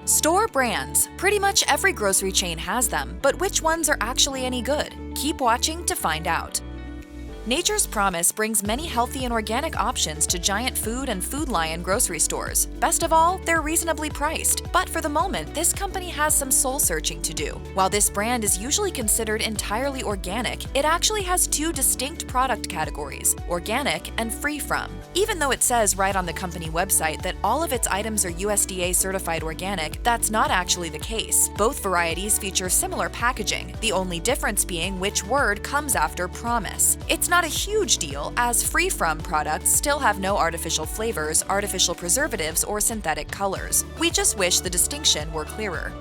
Store brands. Pretty much every grocery chain has them, but which ones are actually any good? Keep watching to find out. Nature's Promise brings many healthy and organic options to giant food and Food Lion grocery stores. Best of all, they're reasonably priced. But for the moment, this company has some soul-searching to do. While this brand is usually considered entirely organic, it actually has two distinct product categories: organic and free from. Even though it says right on the company website that all of its items are USDA certified organic, that's not actually the case. Both varieties feature similar packaging, the only difference being which word comes after promise. It's not a huge deal, as free-from products still have no artificial flavors, artificial preservatives, or synthetic colors. We just wish the distinction were clearer.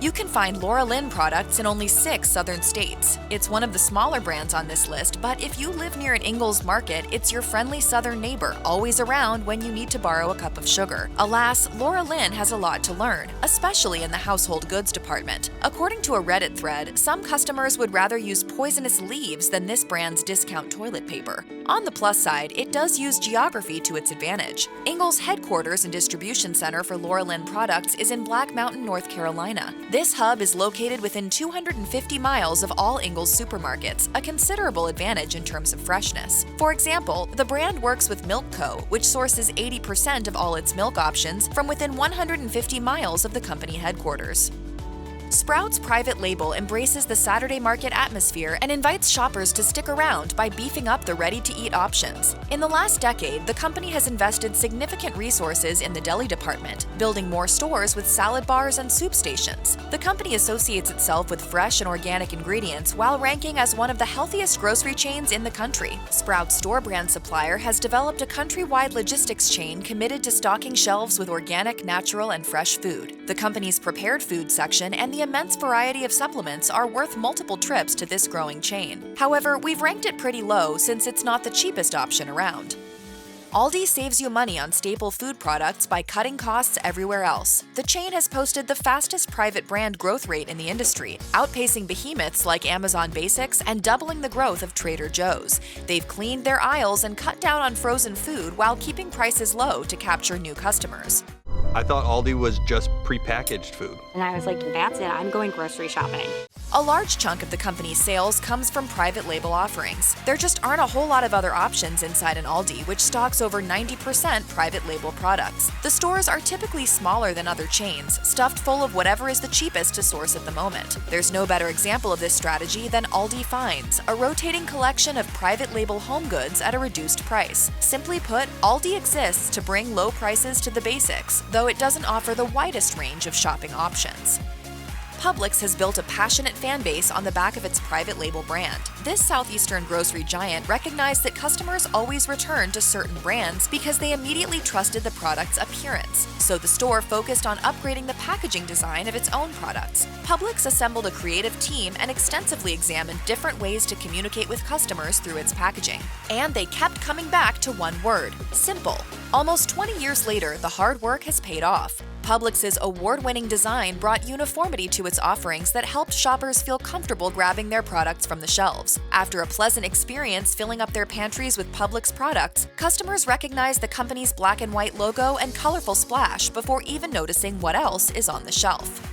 You can find Lynn products in only 6 southern states. It's one of the smaller brands on this list, but if you live near an Ingles market, it's your friendly southern neighbor, always around when you need to borrow a cup of sugar. Alas, Lynn has a lot to learn, especially in the household goods department. According to a Reddit thread, some customers would rather use poisonous leaves than this brand's discount toilet paper. On the plus side, it does use geography to its advantage. Ingles' headquarters and distribution center for Lynn products is in Black Mountain, North Carolina. This hub is located within 250 miles of all Ingles supermarkets, a considerable advantage in terms of freshness. For example, the brand works with Milk Co., which sources 80% of all its milk options from within 150 miles of the company headquarters. Sprouts private label embraces the Saturday market atmosphere and invites shoppers to stick around by beefing up the ready-to-eat options. In the last decade, the company has invested significant resources in the deli department, building more stores with salad bars and soup stations. The company associates itself with fresh and organic ingredients while ranking as one of the healthiest grocery chains in the country. Sprouts store brand supplier has developed a countrywide logistics chain committed to stocking shelves with organic, natural, and fresh food. The company's prepared food section and the immense variety of supplements are worth multiple trips to this growing chain. However, we've ranked it pretty low since it's not the cheapest option around. Aldi saves you money on staple food products by cutting costs everywhere else. The chain has posted the fastest private brand growth rate in the industry, outpacing behemoths like Amazon Basics and doubling the growth of Trader Joe's. They've cleaned their aisles and cut down on frozen food while keeping prices low to capture new customers. I thought Aldi was just prepackaged food. And I was like, that's it, I'm going grocery shopping. A large chunk of the company's sales comes from private label offerings. There just aren't a whole lot of other options inside an Aldi, which stocks over 90% private label products. The stores are typically smaller than other chains, stuffed full of whatever is the cheapest to source at the moment. There's no better example of this strategy than Aldi Finds, a rotating collection of private label home goods at a reduced price. Simply put, Aldi exists to bring low prices to the basics, though it doesn't offer the widest range of shopping options. Publix has built a passionate fan base on the back of its private label brand. This southeastern grocery giant recognized that customers always return to certain brands because they immediately trusted the product's appearance. So the store focused on upgrading the packaging design of its own products. Publix assembled a creative team and extensively examined different ways to communicate with customers through its packaging. And they kept coming back to one word: simple. Almost 20 years later, the hard work has paid off. Publix's award-winning design brought uniformity to its offerings that helped shoppers feel comfortable grabbing their products from the shelves. After a pleasant experience filling up their pantries with Publix products, customers recognize the company's black and white logo and colorful splash before even noticing what else is on the shelf.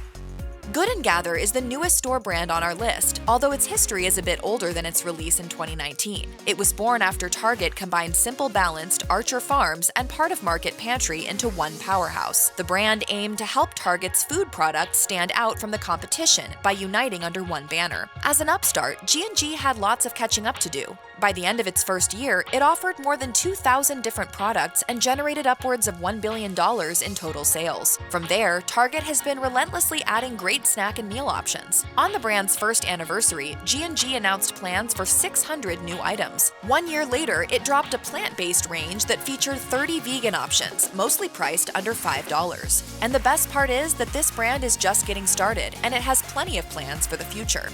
Good & Gather is the newest store brand on our list, although its history is a bit older than its release in 2019. It was born after Target combined Simple Balanced, Archer Farms, and Part of Market Pantry into one powerhouse. The brand aimed to help Target's food products stand out from the competition by uniting under one banner. As an upstart, G&G had lots of catching up to do. By the end of its first year, it offered more than 2,000 different products and generated upwards of $1 billion in total sales. From there, Target has been relentlessly adding great snack and meal options. On the brand's first anniversary, G&G announced plans for 600 new items. 1 year later, it dropped a plant-based range that featured 30 vegan options, mostly priced under $5. And the best part is that this brand is just getting started, and it has plenty of plans for the future.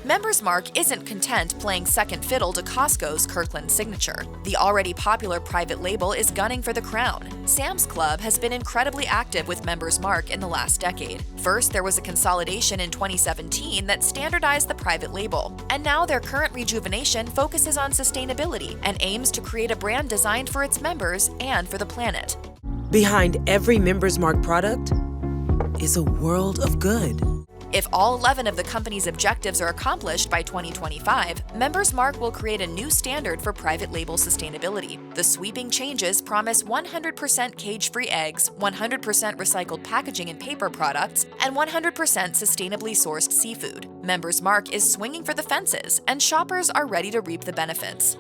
Members Mark isn't content playing second fiddle to Costco's Kirkland Signature. The already popular private label is gunning for the crown. Sam's Club has been incredibly active with Members Mark in the last decade. First, there was a consolidation in 2017 that standardized the private label, and now their current rejuvenation focuses on sustainability and aims to create a brand designed for its members and for the planet. Behind every Members Mark product is a world of good. If all 11 of the company's objectives are accomplished by 2025, Members Mark will create a new standard for private label sustainability. The sweeping changes promise 100% cage-free eggs, 100% recycled packaging and paper products, and 100% sustainably sourced seafood. Members Mark is swinging for the fences, and shoppers are ready to reap the benefits.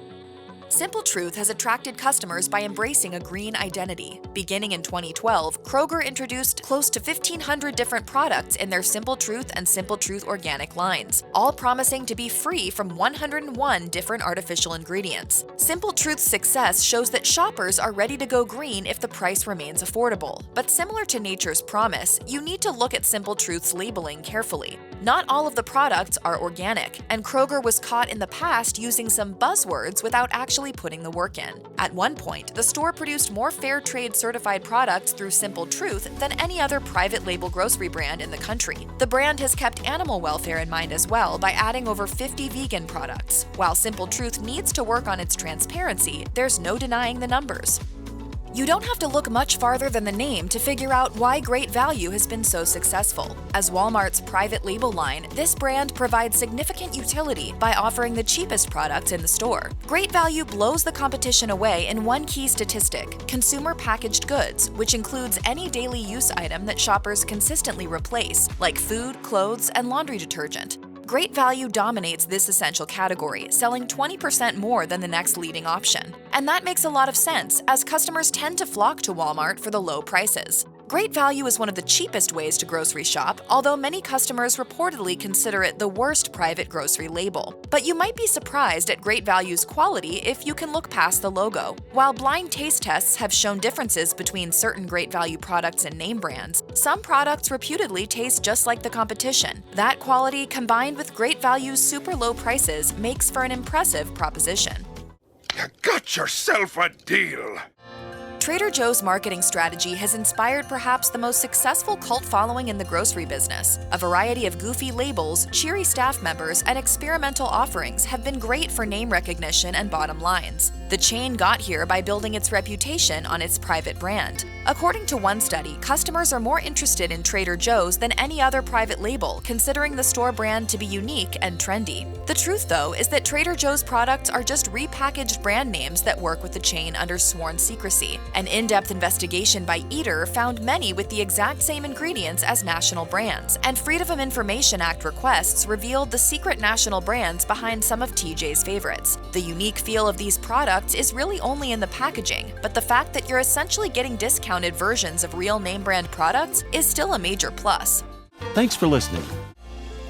Simple Truth has attracted customers by embracing a green identity. Beginning in 2012, Kroger introduced close to 1,500 different products in their Simple Truth and Simple Truth Organic lines, all promising to be free from 101 different artificial ingredients. Simple Truth's success shows that shoppers are ready to go green if the price remains affordable. But similar to Nature's Promise, you need to look at Simple Truth's labeling carefully. Not all of the products are organic, and Kroger was caught in the past using some buzzwords without actually putting the work in. At one point, the store produced more fair trade certified products through Simple Truth than any other private label grocery brand in the country. The brand has kept animal welfare in mind as well by adding over 50 vegan products. While Simple Truth needs to work on its transparency, there's no denying the numbers. You don't have to look much farther than the name to figure out why Great Value has been so successful. As Walmart's private label line, this brand provides significant utility by offering the cheapest products in the store. Great Value blows the competition away in one key statistic: consumer packaged goods, which includes any daily use item that shoppers consistently replace, like food, clothes, and laundry detergent. Great Value dominates this essential category, selling 20% more than the next leading option. And that makes a lot of sense, as customers tend to flock to Walmart for the low prices. Great Value is one of the cheapest ways to grocery shop, although many customers reportedly consider it the worst private grocery label. But you might be surprised at Great Value's quality if you can look past the logo. While blind taste tests have shown differences between certain Great Value products and name brands, some products reputedly taste just like the competition. That quality, combined with Great Value's super low prices, makes for an impressive proposition. You got yourself a deal! Trader Joe's marketing strategy has inspired perhaps the most successful cult following in the grocery business. A variety of goofy labels, cheery staff members, and experimental offerings have been great for name recognition and bottom lines. The chain got here by building its reputation on its private brand. According to one study, customers are more interested in Trader Joe's than any other private label, considering the store brand to be unique and trendy. The truth, though, is that Trader Joe's products are just repackaged brand names that work with the chain under sworn secrecy. An in-depth investigation by Eater found many with the exact same ingredients as national brands, and Freedom of Information Act requests revealed the secret national brands behind some of TJ's favorites. The unique feel of these products is really only in the packaging, but the fact that you're essentially getting discounted versions of real name brand products is still a major plus. Thanks for listening.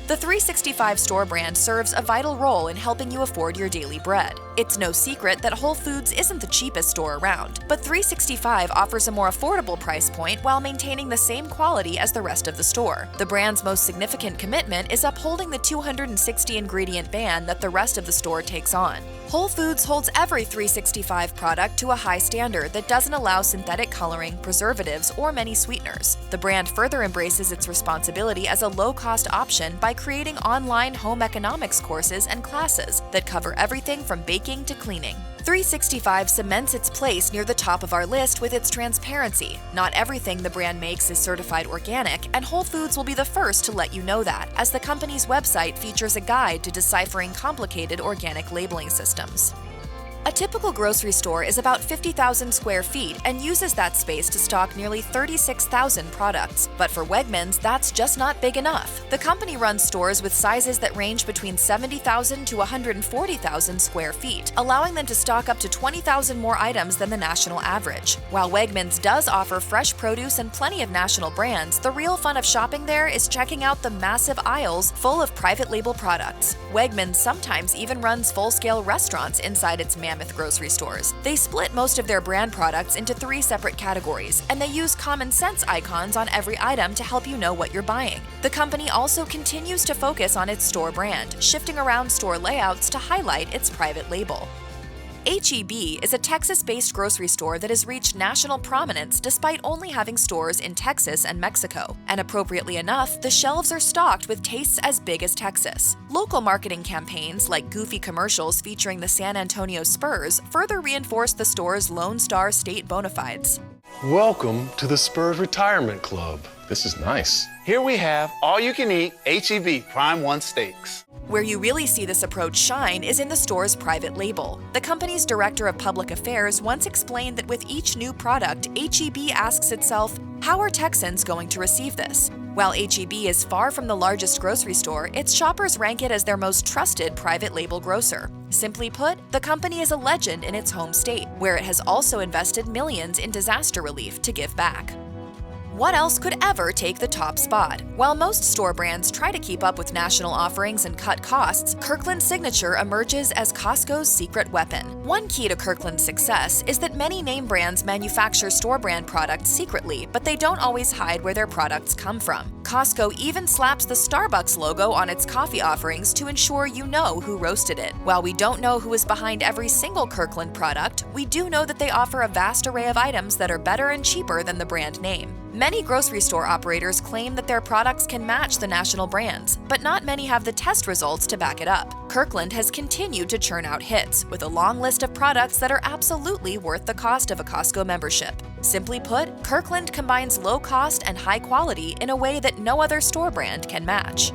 The 365 store brand serves a vital role in helping you afford your daily bread. It's no secret that Whole Foods isn't the cheapest store around, but 365 offers a more affordable price point while maintaining the same quality as the rest of the store. The brand's most significant commitment is upholding the 260 ingredient ban that the rest of the store takes on. Whole Foods holds every 365 product to a high standard that doesn't allow synthetic coloring, preservatives, or many sweeteners. The brand further embraces its responsibility as a low-cost option by creating online home economics courses and classes that cover everything from baking to cleaning. 365 cements its place near the top of our list with its transparency. Not everything the brand makes is certified organic, and Whole Foods will be the first to let you know that, as the company's website features a guide to deciphering complicated organic labeling systems. A typical grocery store is about 50,000 square feet and uses that space to stock nearly 36,000 products. But for Wegmans, that's just not big enough. The company runs stores with sizes that range between 70,000 to 140,000 square feet, allowing them to stock up to 20,000 more items than the national average. While Wegmans does offer fresh produce and plenty of national brands, the real fun of shopping there is checking out the massive aisles full of private label products. Wegmans sometimes even runs full-scale restaurants inside its mammoth grocery stores. They split most of their brand products into 3 separate categories, and they use common sense icons on every item to help you know what you're buying. The company also continues to focus on its store brand, shifting around store layouts to highlight its private label. H-E-B is a Texas-based grocery store that has reached national prominence despite only having stores in Texas and Mexico. And appropriately enough, the shelves are stocked with tastes as big as Texas. Local marketing campaigns, like goofy commercials featuring the San Antonio Spurs, further reinforce the store's Lone Star State bona fides. Welcome to the Spurs Retirement Club. This is nice. Here we have all-you-can-eat H-E-B Prime 1 steaks. Where you really see this approach shine is in the store's private label. The company's director of public affairs once explained that with each new product, H-E-B asks itself, how are Texans going to receive this? While H-E-B is far from the largest grocery store, its shoppers rank it as their most trusted private label grocer. Simply put, the company is a legend in its home state, where it has also invested millions in disaster relief to give back. What else could ever take the top spot? While most store brands try to keep up with national offerings and cut costs, Kirkland Signature emerges as Costco's secret weapon. One key to Kirkland's success is that many name brands manufacture store brand products secretly, but they don't always hide where their products come from. Costco even slaps the Starbucks logo on its coffee offerings to ensure you know who roasted it. While we don't know who is behind every single Kirkland product, we do know that they offer a vast array of items that are better and cheaper than the brand name. Many grocery store operators claim that their products can match the national brands, but not many have the test results to back it up. Kirkland has continued to churn out hits, with a long list of products that are absolutely worth the cost of a Costco membership. Simply put, Kirkland combines low cost and high quality in a way that no other store brand can match.